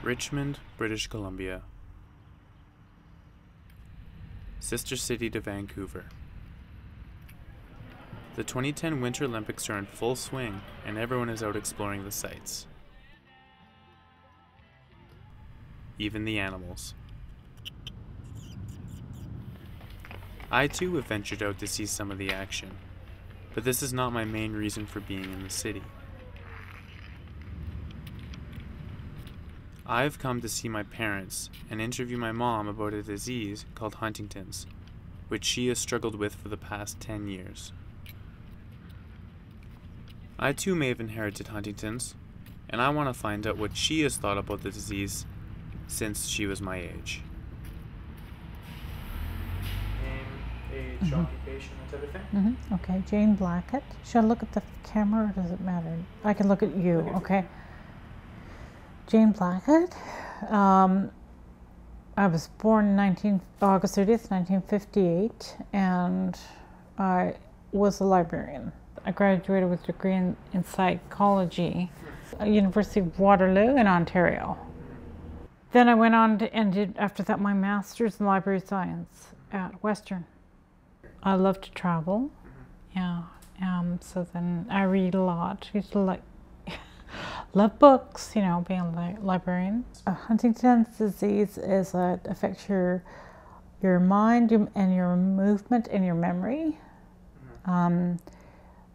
Richmond, British Columbia. Sister city to Vancouver. The 2010 Winter Olympics are in full swing, and everyone is out exploring the sights. Even the animals. I too have ventured out to see some of the action, but this is not my main reason for being in the city. I've come to see my parents and interview my mom about a disease called Huntington's, which she has struggled with for the past 10 years. I too may have inherited Huntington's, and I want to find out what she has thought about the disease since she was my age. Name, age, occupation, that type of thing? Okay, Jane Blackett. Should I look at the camera or does it matter? I can look at you, okay? Jane Blackett. I was born August 30th, 1958, and I was a librarian. I graduated with a degree in psychology at University of Waterloo in Ontario. Then I went on and did, after that, my master's in library science at Western. I love to travel, yeah. So then I read a lot. I used to love books, you know, being a librarian. Huntington's disease is affects your mind and your movement and your memory.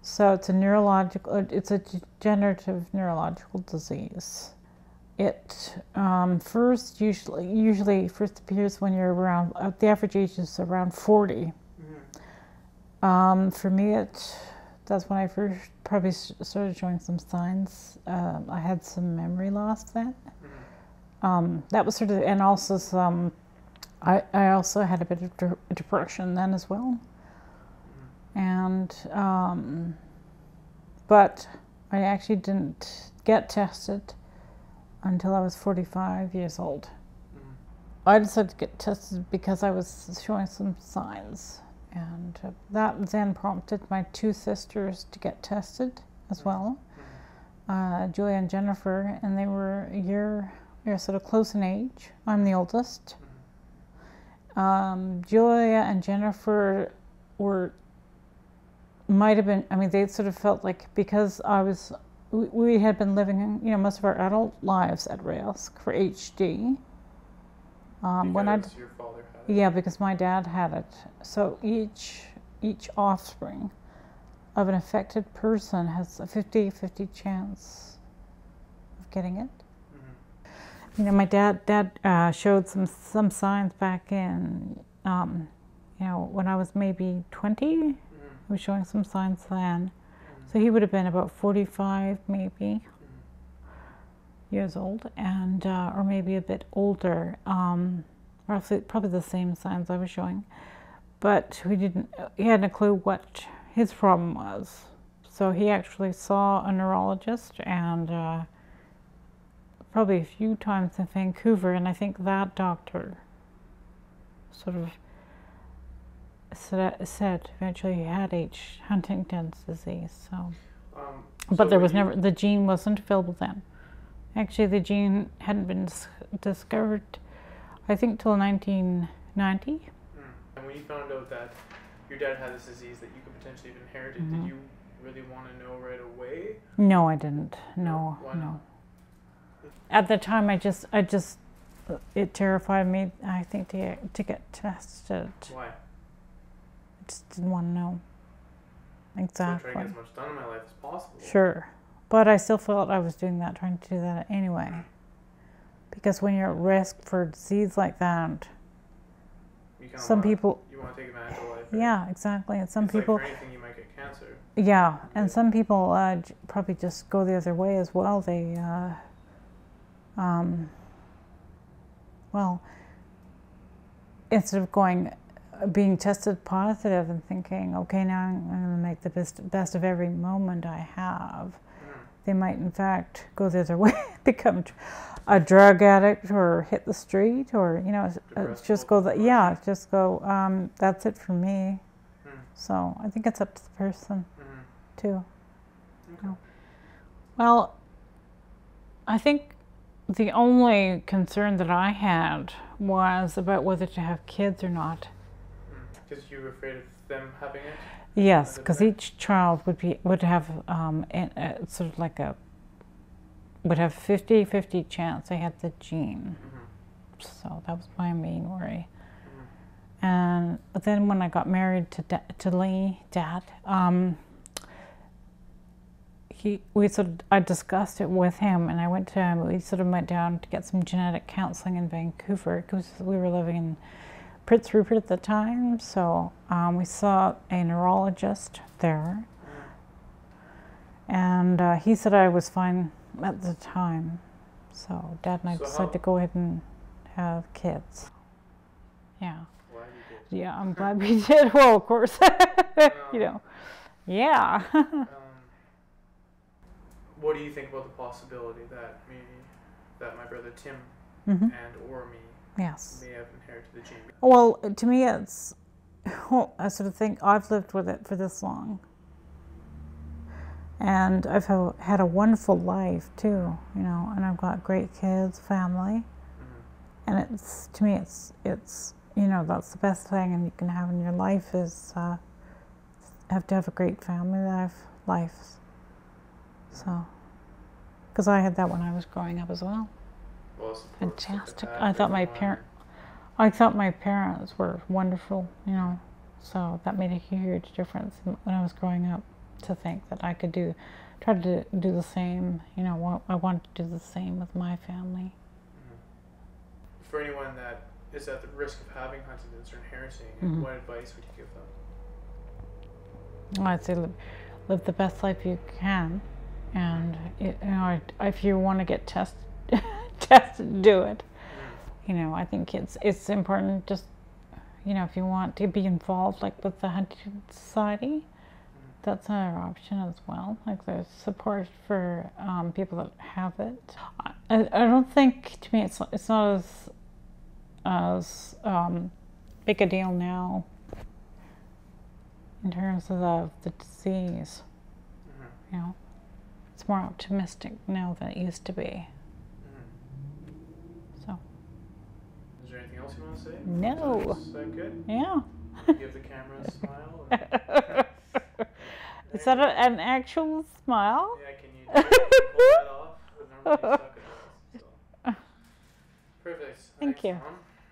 So it's a degenerative neurological disease. It usually first appears when you're around, the average age is around 40. For me, that's when I first probably started showing some signs. I had some memory loss then. That was sort of, and also some, I also had a bit of depression then as well. And, but I actually didn't get tested until I was 45 years old. I decided to get tested because I was showing some signs. And that then prompted my two sisters to get tested as well, Julia and Jennifer, and they were sort of close in age. I'm the oldest. Julia and Jennifer might have been, I mean, they sort of felt like because we had been living, you know, most of our adult lives at risk for HD. Because your father had it? Yeah, because my dad had it. So each offspring of an affected person has a 50-50 chance of getting it. You know, my dad showed some signs back in, you know, when I was maybe 20. He was showing some signs then. So he would have been about 45 maybe years old, and or maybe a bit older. Roughly, probably the same signs I was showing, but he hadn't a clue what his problem was. So he actually saw a neurologist, and probably a few times in Vancouver, and I think that doctor sort of said eventually he had Huntington's disease. So, but there was never, the gene wasn't available then. Actually, the gene hadn't been discovered, I think, till 1990. And when you found out that your dad had this disease that you could potentially have inherited, did you really want to know right away? No, I didn't. No, Why not? no. At the time, it terrified me, I think, to get tested. Why? I just didn't want to know. Exactly. So I try to get as much done in my life as possible. Sure. But I still felt I was trying to do that anyway. Because when you're at risk for a disease like that, some people... You want to take advantage of life. Right? Yeah, exactly. And some it's people... like for anything, you might get cancer. Yeah, and some people probably just go the other way as well. They, well, instead of being tested positive and thinking, okay, now I'm going to make the best of every moment I have, they might in fact go the other way, become a drug addict or hit the street, or, you know, just go, that's it for me. So I think it's up to the person too. Okay. Well, I think the only concern that I had was about whether to have kids or not. Because you were afraid of them having it? Yes, because each child would have sort of like would have 50-50 chance they had the gene. So that was my main worry. And then when I got married to Lee, Dad, I discussed it with him, and we sort of went down to get some genetic counseling in Vancouver, because we were living in Prince Rupert at the time. So we saw a neurologist there, and he said I was fine at the time. So Dad and I decided to go ahead and have kids. Yeah. Glad you did. Yeah, I'm glad we did. Well, of course, you know. Yeah. What do you think about the possibility that my brother Tim and or me Yes. may have inherited the gene? Well, to me, it's, I sort of think I've lived with it for this long, and I've had a wonderful life too, you know, and I've got great kids, family, and it's, to me, it's you know, that's the best thing and you can have in your life is have to have a great family life. So, because I had that when I was growing up as well. Fantastic. I thought my parents were wonderful, you know. So that made a huge difference when I was growing up, to think that I could try to do the same. You know, I wanted to do the same with my family. For anyone that is at the risk of having Huntington's or inheriting, what advice would you give them? I'd say live the best life you can, and you know, if you want to get tested, do it. You know, I think it's important. Just, you know, if you want to be involved, like with the Huntington Society, that's another option as well. Like there's support for people that have it. I don't think, to me, it's not as big a deal now in terms of the disease. You know, it's more optimistic now than it used to be. So. Is there anything else you want to say? No. Is that good? Yeah. Give the camera a smile. Is that an actual smile? Yeah, can you pull that off? Normally you suck at that. So. Perfect. Thank you. Mom.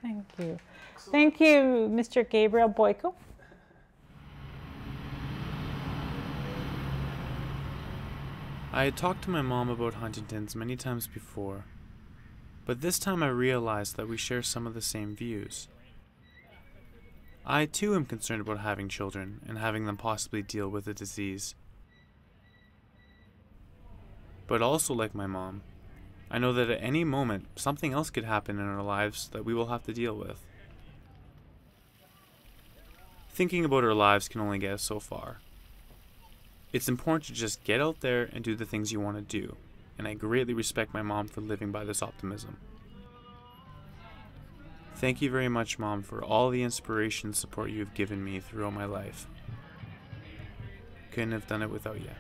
Thank you. Excellent. Thank you, Mr. Gabriel Boyko. I had talked to my mom about Huntington's many times before, but this time I realized that we share some of the same views. I too am concerned about having children and having them possibly deal with the disease. But also, like my mom, I know that at any moment something else could happen in our lives that we will have to deal with. Thinking about our lives can only get us so far. It's important to just get out there and do the things you want to do, and I greatly respect my mom for living by this optimism. Thank you very much, Mom, for all the inspiration and support you've given me throughout my life. Couldn't have done it without you.